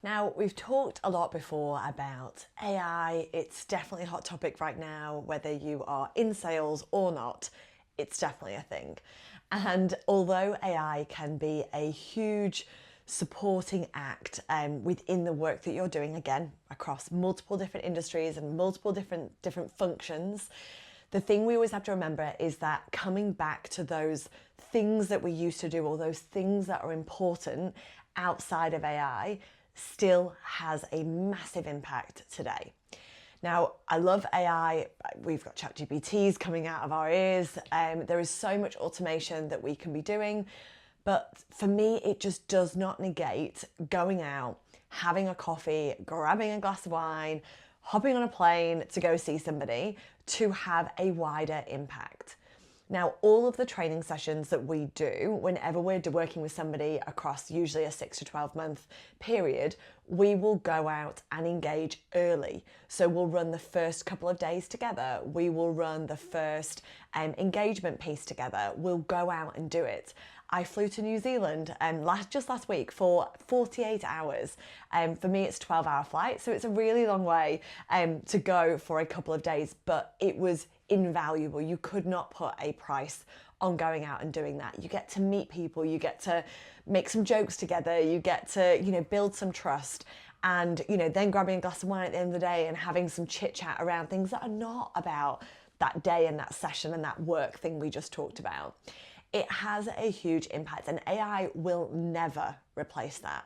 Now, we've talked a lot before about AI. It's definitely a hot topic right now, whether you are in sales or not, it's definitely a thing. And although AI can be a huge supporting act within the work that you're doing, again, across multiple different industries and multiple different functions, the thing we always have to remember is that coming back to those things that we used to do, or those things that are important outside of AI, still has a massive impact today. Now, I love AI. We've got ChatGPTs coming out of our ears. There is so much automation that we can be doing. But for me, it just does not negate going out, having a coffee, grabbing a glass of wine, hopping on a plane to go see somebody to have a wider impact. Now, all of the training sessions that we do, whenever we're working with somebody across usually a 6 to 12 month period, we will go out and engage early. So we'll run the first couple of days together. We will run the first engagement piece together. We'll go out and do it. I flew to New Zealand just last week for 48 hours. For me, it's a 12-hour flight, so it's a really long way to go for a couple of days, but it was invaluable. You could not put a price on going out and doing that. You get to meet people, you get to make some jokes together, you get to, build some trust, and, then grabbing a glass of wine at the end of the day and having some chit chat around things that are not about that day and that session and that work thing we just talked about. It has a huge impact, and AI will never replace that.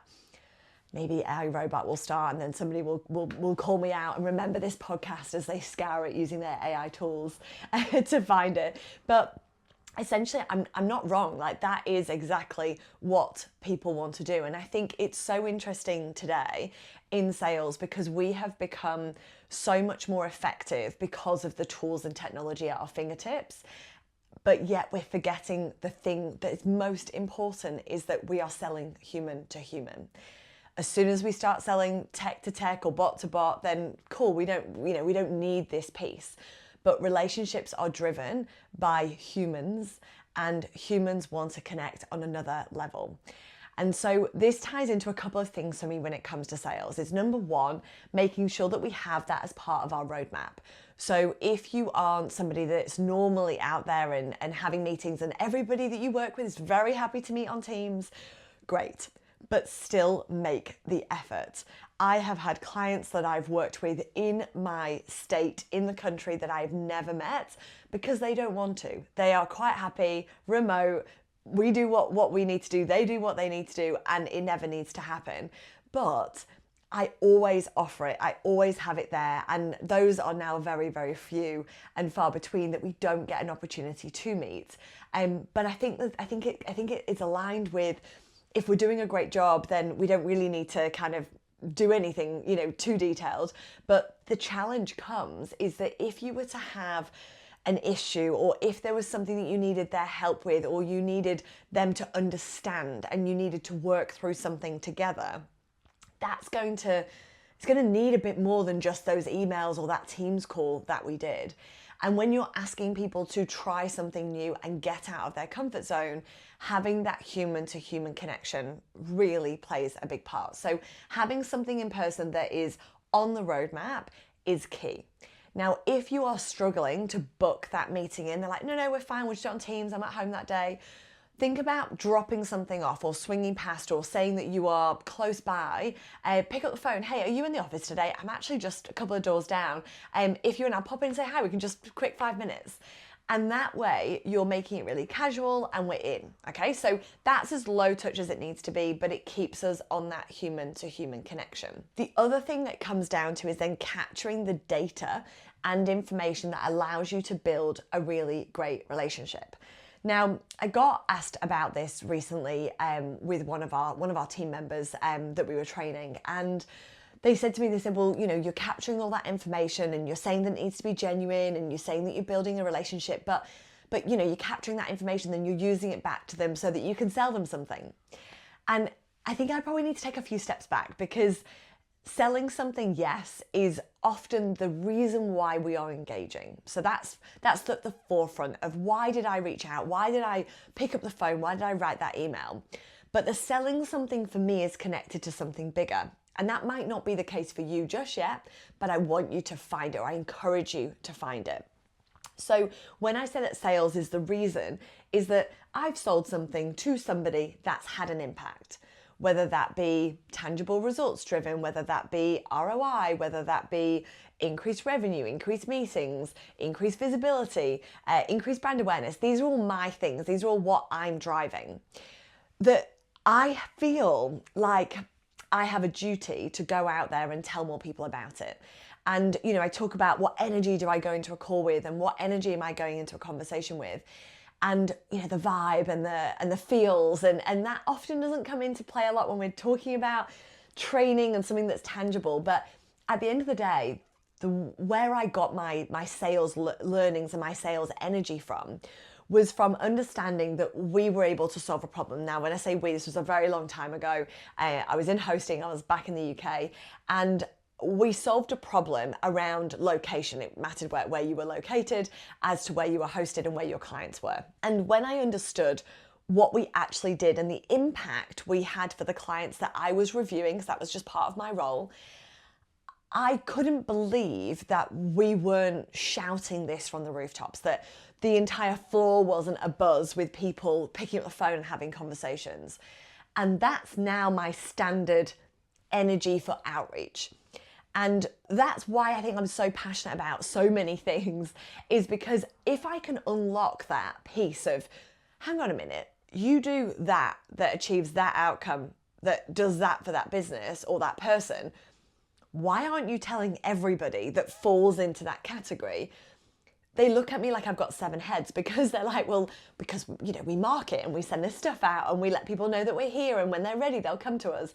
Maybe AI robot will start and then somebody will call me out and remember this podcast as they scour it using their AI tools to find it. But essentially, I'm not wrong. Like, that is exactly what people want to do. And I think it's so interesting today in sales because we have become so much more effective because of the tools and technology at our fingertips. But yet we're forgetting the thing that is most important is that we are selling human to human. As soon as we start selling tech to tech or bot to bot, then cool, we don't need this piece. But relationships are driven by humans, and humans want to connect on another level. And so this ties into a couple of things for me when it comes to sales. It's number one, making sure that we have that as part of our roadmap. So if you aren't somebody that's normally out there and having meetings and everybody that you work with is very happy to meet on Teams, great, but still make the effort. I have had clients that I've worked with in my state, in the country, that I've never met because they don't want to. They are quite happy, remote. We do what we need to do, they do what they need to do, and it never needs to happen. But I always offer it, I always have it there, and those are now very, very few and far between that we don't get an opportunity to meet. But I think it's aligned with, if we're doing a great job, then we don't really need to kind of do anything, too detailed. But the challenge comes is that if you were to have an issue, or if there was something that you needed their help with, or you needed them to understand and you needed to work through something together, it's going to need a bit more than just those emails or that Teams call that we did. And when you're asking people to try something new and get out of their comfort zone, having that human to human connection really plays a big part. So having something in person that is on the roadmap is key. Now, if you are struggling to book that meeting in, they're like, no, we're fine, we'll just do it on Teams, I'm at home that day. Think about dropping something off or swinging past or saying that you are close by. Pick up the phone. Hey, are you in the office today? I'm actually just a couple of doors down. If you're in, I'll pop in and say hi. We can just quick 5 minutes. And that way you're making it really casual and we're in. Okay, so that's as low touch as it needs to be, but it keeps us on that human to human connection. The other thing that comes down to is then capturing the data and information that allows you to build a really great relationship. Now, I got asked about this recently with one of our team members that we were training, and they said to me, well, you're capturing all that information and you're saying that it needs to be genuine and you're saying that you're building a relationship, but you're capturing that information, then you're using it back to them so that you can sell them something. And I think I probably need to take a few steps back, because selling something, yes, is often the reason why we are engaging. So that's the forefront of why did I reach out? Why did I pick up the phone? Why did I write that email? But the selling something for me is connected to something bigger. And that might not be the case for you just yet, but I want you to find it, or I encourage you to find it. So when I say that sales is the reason, is that I've sold something to somebody that's had an impact, whether that be tangible results driven, whether that be ROI, whether that be increased revenue, increased meetings, increased visibility, increased brand awareness. These are all my things. These are all what I'm driving. That I feel like I have a duty to go out there and tell more people about it. And, you know, I talk about what energy do I go into a call with and what energy am I going into a conversation with. And, you know, the vibe and the feels and that often doesn't come into play a lot when we're talking about training and something that's tangible. But at the end of the day, where I got my sales learnings and my sales energy from was from understanding that we were able to solve a problem. Now, when I say we, this was a very long time ago. I was in hosting, I was back in the UK, and we solved a problem around location. It mattered where you were located as to where you were hosted and where your clients were. And when I understood what we actually did and the impact we had for the clients that I was reviewing, because that was just part of my role, I couldn't believe that we weren't shouting this from the rooftops, that the entire floor wasn't abuzz with people picking up the phone and having conversations. And that's now my standard energy for outreach. And that's why I think I'm so passionate about so many things, is because if I can unlock that piece of, hang on a minute, you do that achieves that outcome, that does that for that business or that person, why aren't you telling everybody that falls into that category? They look at me like I've got 7 heads, because they're like, well, because, you know, we market and we send this stuff out and we let people know that we're here, and when they're ready, they'll come to us.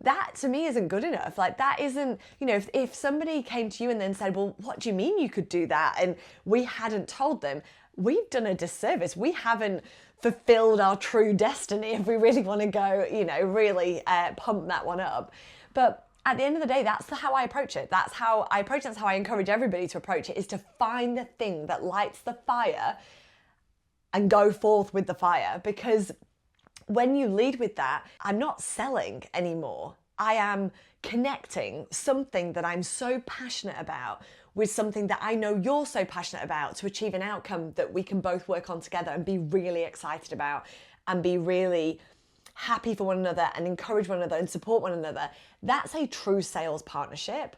That to me isn't good enough. Like, that isn't, you know, if somebody came to you and then said, well, what do you mean you could do that? And we hadn't told them, we've done a disservice. We haven't fulfilled our true destiny if we really want to go, you know, really pump that one up. But at the end of the day, that's how I approach it. That's how I approach it. That's how I encourage everybody to approach it, is to find the thing that lights the fire and go forth with the fire. Because when you lead with that, I'm not selling anymore. I am connecting something that I'm so passionate about with something that I know you're so passionate about, to achieve an outcome that we can both work on together and be really excited about and be really happy for one another and encourage one another and support one another. That's a true sales partnership.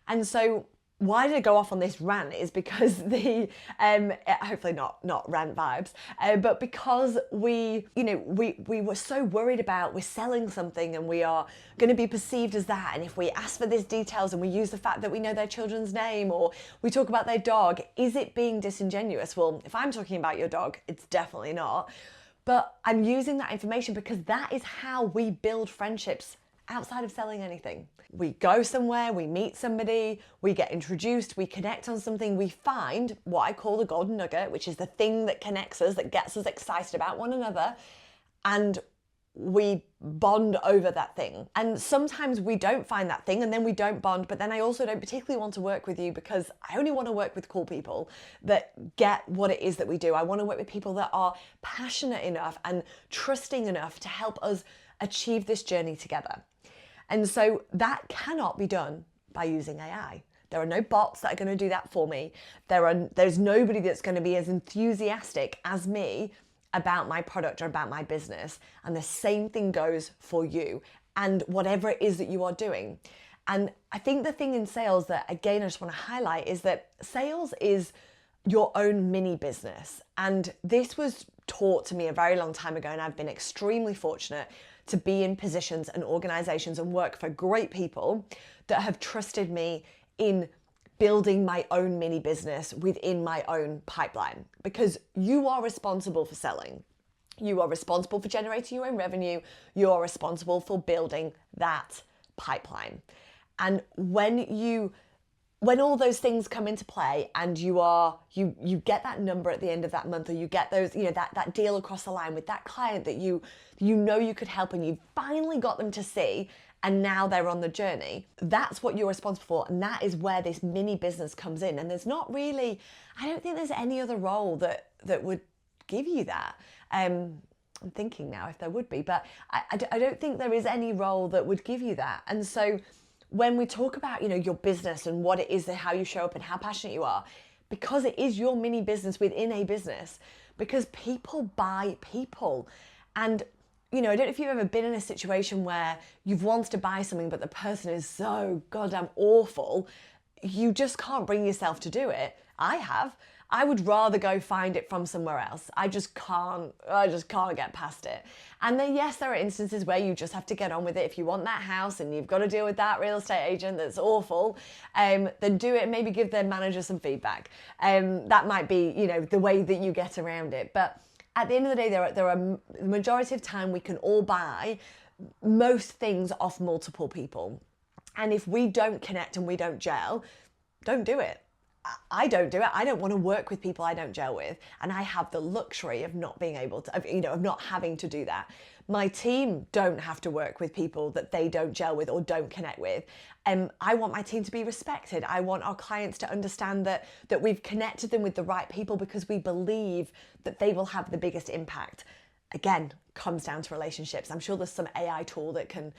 And so why did I go off on this rant is because hopefully not rant vibes, but because we were so worried about, we're selling something and we are going to be perceived as that. And if we ask for these details and we use the fact that we know their children's name, or we talk about their dog, is it being disingenuous? Well, if I'm talking about your dog, it's definitely not. But I'm using that information because that is how we build friendships outside of selling anything. We go somewhere, we meet somebody, we get introduced, we connect on something, we find what I call the golden nugget, which is the thing that connects us, that gets us excited about one another, and we bond over that thing. And sometimes we don't find that thing and then we don't bond, but then I also don't particularly want to work with you, because I only want to work with cool people that get what it is that we do. I want to work with people that are passionate enough and trusting enough to help us achieve this journey together. And so that cannot be done by using AI. There are no bots that are going to do that for me. There's nobody that's going to be as enthusiastic as me about my product or about my business. And the same thing goes for you and whatever it is that you are doing. And I think the thing in sales that, again, I just want to highlight is that sales is your own mini business. And this was taught to me a very long time ago, and I've been extremely fortunate to be in positions and organizations and work for great people that have trusted me in building my own mini business within my own pipeline, because you are responsible for selling. You are responsible for generating your own revenue. You are responsible for building that pipeline. And when all those things come into play and you get that number at the end of that month, or you get those, that deal across the line with that client that you know you could help, and you've finally got them to see, and now they're on the journey, that's what you're responsible for. And that is where this mini business comes in. And there's not really, I don't think there's any other role that would give you that. I'm thinking now if there would be, but I don't think there is any role that would give you that. And so when we talk about, your business and what it is, how you show up and how passionate you are, because it is your mini business within a business, because people buy people. And I don't know if you've ever been in a situation where you've wanted to buy something, but the person is so goddamn awful, you just can't bring yourself to do it. I have. I would rather go find it from somewhere else. I just can't get past it. And then yes, there are instances where you just have to get on with it. If you want that house and you've got to deal with that real estate agent that's awful, then do it and maybe give their manager some feedback. That might be, the way that you get around it. But at the end of the day, there are the majority of time we can all buy most things off multiple people. And if we don't connect and we don't gel, don't do it. I don't do it. I don't want to work with people I don't gel with. And I have the luxury of not being able to, of not having to do that. My team don't have to work with people that they don't gel with or don't connect with. I want my team to be respected. I want our clients to understand that we've connected them with the right people because we believe that they will have the biggest impact. Again, comes down to relationships. I'm sure there's some AI tool that can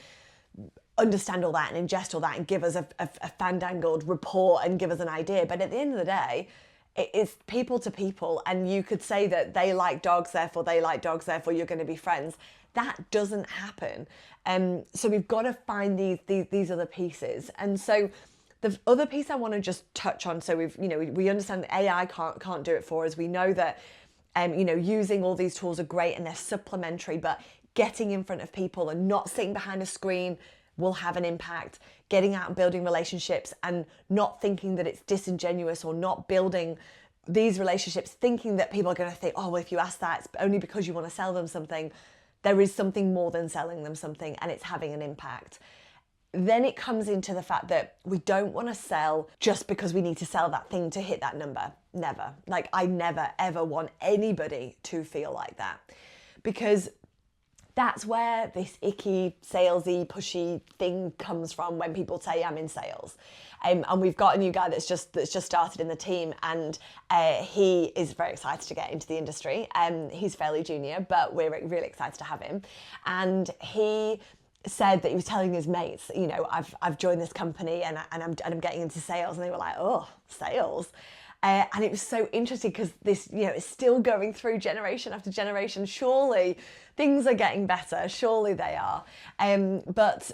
understand all that and ingest all that and give us a fandangled report and give us an idea. But at the end of the day, it is people to people. And you could say that they like dogs, therefore they like dogs, therefore you're going to be friends. That doesn't happen. So we've got to find these other pieces. And so the other piece I want to just touch on, so we understand that AI can't do it for us. We know that using all these tools are great and they're supplementary, but getting in front of people and not sitting behind a screen will have an impact. Getting out and building relationships and not thinking that it's disingenuous, or not building these relationships thinking that people are going to think, oh, well, if you ask that, it's only because you want to sell them something. There is something more than selling them something, and it's having an impact. Then it comes into the fact that we don't want to sell just because we need to sell that thing to hit that number. Never. Like, I never, ever want anybody to feel like that, because that's where this icky, salesy, pushy thing comes from when people say I'm in sales. And we've got a new guy that's just started in the team, and he is very excited to get into the industry. He's fairly junior, but we're really excited to have him. And he said that he was telling his mates, I've joined this company and I'm getting into sales, and they were like, oh, sales. And it was so interesting because this, is still going through generation after generation. Surely things are getting better. Surely they are. But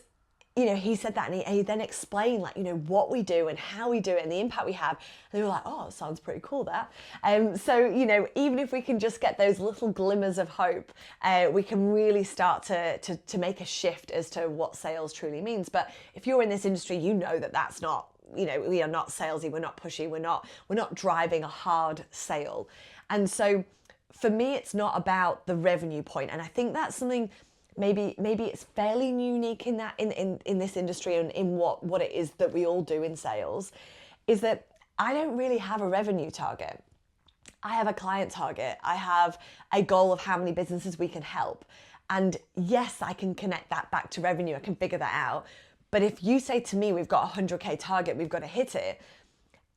he said that, and he then explained what we do and how we do it and the impact we have. And they were like, oh, it sounds pretty cool, that. So, even if we can just get those little glimmers of hope, we can really start to make a shift as to what sales truly means. But if you're in this industry, that's not, we are not salesy, we're not pushy, we're not driving a hard sale. And so for me, it's not about the revenue point. And I think that's something maybe it's fairly unique in that in this industry and in what it is that we all do in sales, is that I don't really have a revenue target. I have a client target. I have a goal of how many businesses we can help. And yes, I can connect that back to revenue. I can figure that out. But if you say to me, we've got a 100K target, we've got to hit it,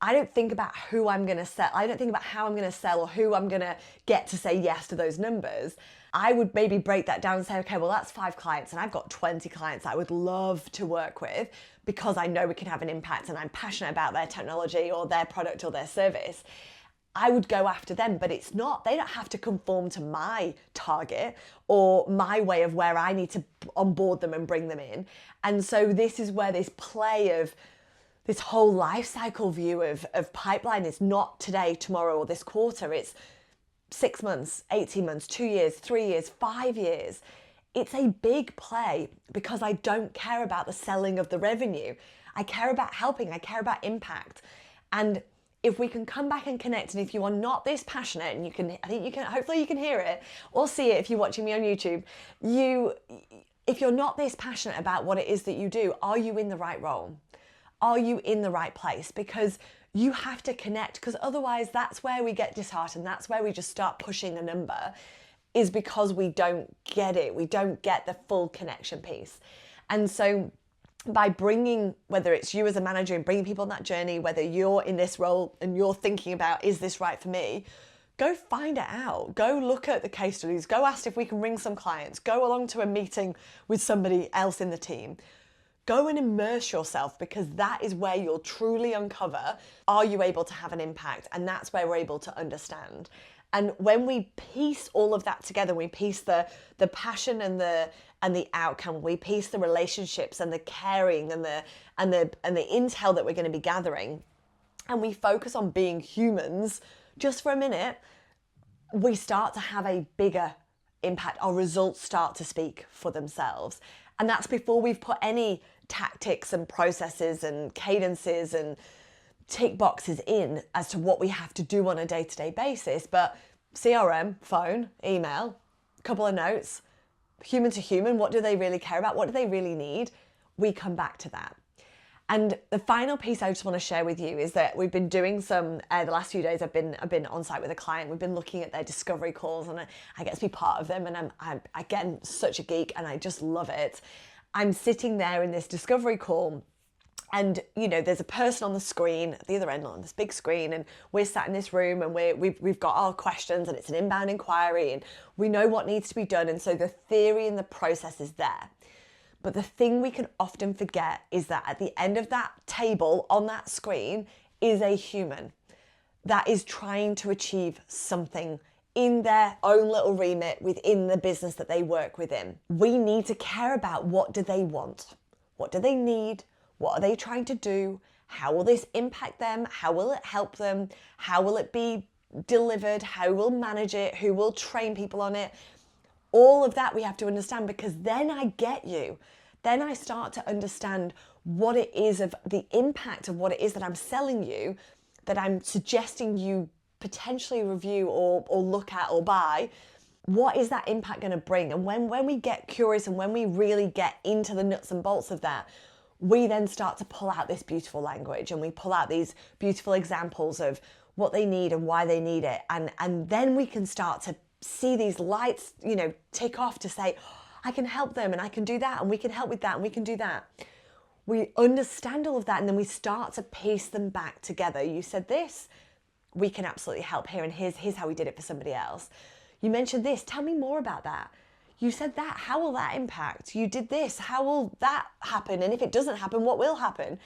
I don't think about who I'm going to sell. I don't think about how I'm going to sell or who I'm going to get to say yes to those numbers. I would maybe break that down and say, okay, well, that's 5 clients and I've got 20 clients I would love to work with because I know we can have an impact and I'm passionate about their technology or their product or their service. I would go after them, but it's not, they don't have to conform to my target or my way of where I need to onboard them and bring them in. And so this is where this play of this whole life cycle view of pipeline is not today, tomorrow, or this quarter. It's 6 months, 18 months, 2 years, 3 years, 5 years. It's a big play because I don't care about the selling of the revenue. I care about helping, I care about impact. And if we can come back and connect, and if you are not this passionate, and hopefully you can hear it or see it if you're watching me on YouTube, if you're not this passionate about what it is that you do, are you in the right role? Are you in the right place? Because you have to connect, because otherwise that's where we get disheartened. That's where we just start pushing a number, is because we don't get it. We don't get the full connection piece. And so by bringing, whether it's you as a manager and bringing people on that journey, whether you're in this role and you're thinking about, is this right for me? Go find it out. Go look at the case studies. Go ask if we can ring some clients. Go along to a meeting with somebody else in the team. Go and immerse yourself, because that is where you'll truly uncover, are you able to have an impact? And that's where we're able to understand. And when we piece all of that together, we piece the passion and the outcome, we piece the relationships and the caring and the intel that we're going to be gathering, and we focus on being humans just for a minute, we start to have a bigger impact. Our results start to speak for themselves. And that's before we've put any tactics and processes and cadences and tick boxes in as to what we have to do on a day-to-day basis. But CRM, phone, email, a couple of notes, human to human, what do they really care about? What do they really need? We come back to that. And the final piece I just want to share with you is that we've been doing some, the last few days I've been on site with a client. We've been looking at their discovery calls, and I get to be part of them, and I'm again, such a geek, and I just love it. I'm sitting there in this discovery call, and there's a person on the screen at the other end on this big screen, and we're sat in this room, and we've got our questions, and it's an inbound inquiry, and we know what needs to be done. And so the theory and the process is there. But the thing we can often forget is that at the end of that table on that screen is a human that is trying to achieve something in their own little remit within the business that they work within. We need to care about, what do they want? What do they need? What are they trying to do? How will this impact them? How will it help them? How will it be delivered? How will manage it? Who will train people on it? All of that we have to understand, because then I get you. Then I start to understand what it is, of the impact of what it is that I'm selling you, that I'm suggesting you potentially review or look at or buy. What is that impact going to bring? And when we get curious and when we really get into the nuts and bolts of that, we then start to pull out this beautiful language, and we pull out these beautiful examples of what they need and why they need it. And then we can start to see these lights, tick off to say, I can help them, and I can do that, and we can help with that, and we can do that. We understand all of that, and then we start to piece them back together. You said this, we can absolutely help here, and here's how we did it for somebody else. You mentioned this, tell me more about that. You said that, how will that impact? You did this, how will that happen? And if it doesn't happen, what will happen?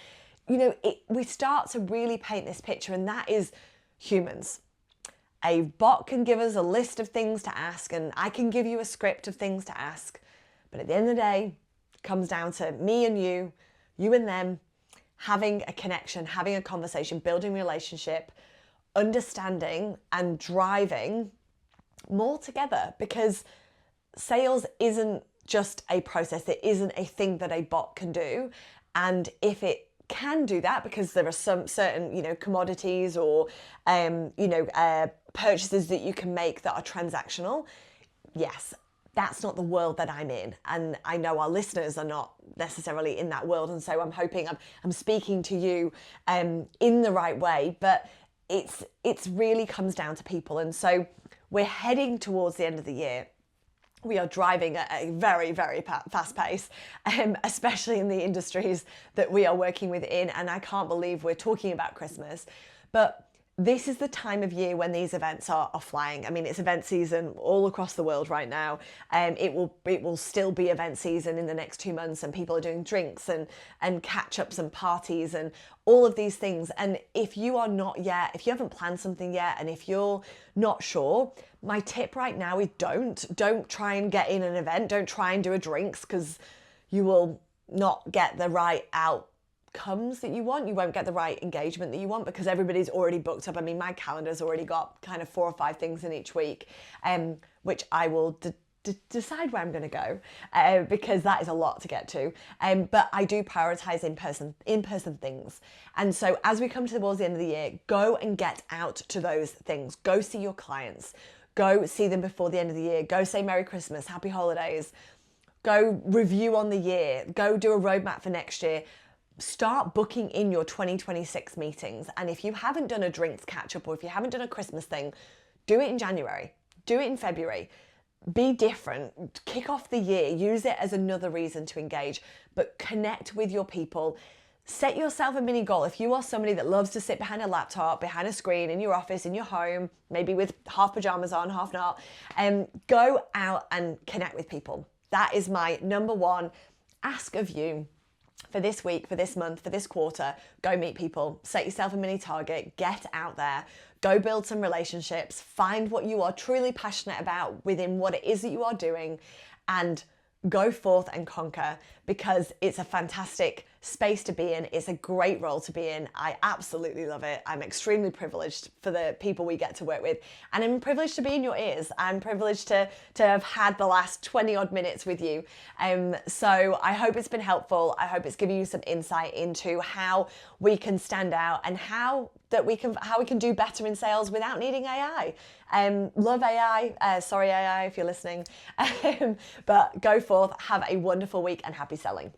We start to really paint this picture, and that is humans. A bot can give us a list of things to ask, and I can give you a script of things to ask. But at the end of the day, it comes down to me and you and them, having a connection, having a conversation, building a relationship, understanding and driving more together, because sales isn't just a process. It isn't a thing that a bot can do. And if it can do that, because there are some certain, commodities or, purchases that you can make that are transactional, yes, that's not the world that I'm in. And I know our listeners are not necessarily in that world. And so I'm hoping I'm speaking to you in the right way, but it's really comes down to people. And so we're heading towards the end of the year. We are driving at a very, very fast pace, especially in the industries that we are working within. And I can't believe we're talking about Christmas, but this is the time of year when these events are flying. I mean, it's event season all across the world right now. It will still be event season in the next 2 months, and people are doing drinks and catch-ups and parties and all of these things. And if you haven't planned something yet, and if you're not sure, my tip right now is don't try and get in an event. Don't try and do a drinks, because you will not get the right outcomes that you want. You won't get the right engagement that you want, because everybody's already booked up. I mean, my calendar's already got kind of 4 or 5 things in each week, which I will decide where I'm going to go, because that is a lot to get to. But I do prioritize in-person things. And so as we come towards the end of the year, go and get out to those things. Go see your clients. Go see them before the end of the year. Go say Merry Christmas, Happy Holidays. Go review on the year. Go do a roadmap for next year. Start booking in your 2026 meetings. And if you haven't done a drinks catch up, or if you haven't done a Christmas thing, do it in January. Do it in February. Be different. Kick off the year. Use it as another reason to engage, but connect with your people. Set yourself a mini goal. If you are somebody that loves to sit behind a laptop, behind a screen, in your office, in your home, maybe with half pajamas on, half not, go out and connect with people. That is my number one ask of you for this week, for this month, for this quarter. Go meet people, set yourself a mini target, get out there, go build some relationships, find what you are truly passionate about within what it is that you are doing, and go forth and conquer, because it's a fantastic space to be in. It's a great role to be in. I absolutely love it. I'm extremely privileged for the people we get to work with, and I'm privileged to be in your ears. I'm privileged to have had the last 20 odd minutes with you. So I hope it's been helpful. I hope it's given you some insight into how we can stand out and how we can do better in sales without needing AI. Love AI. Sorry, AI, if you're listening. But go forth, have a wonderful week, and happy selling.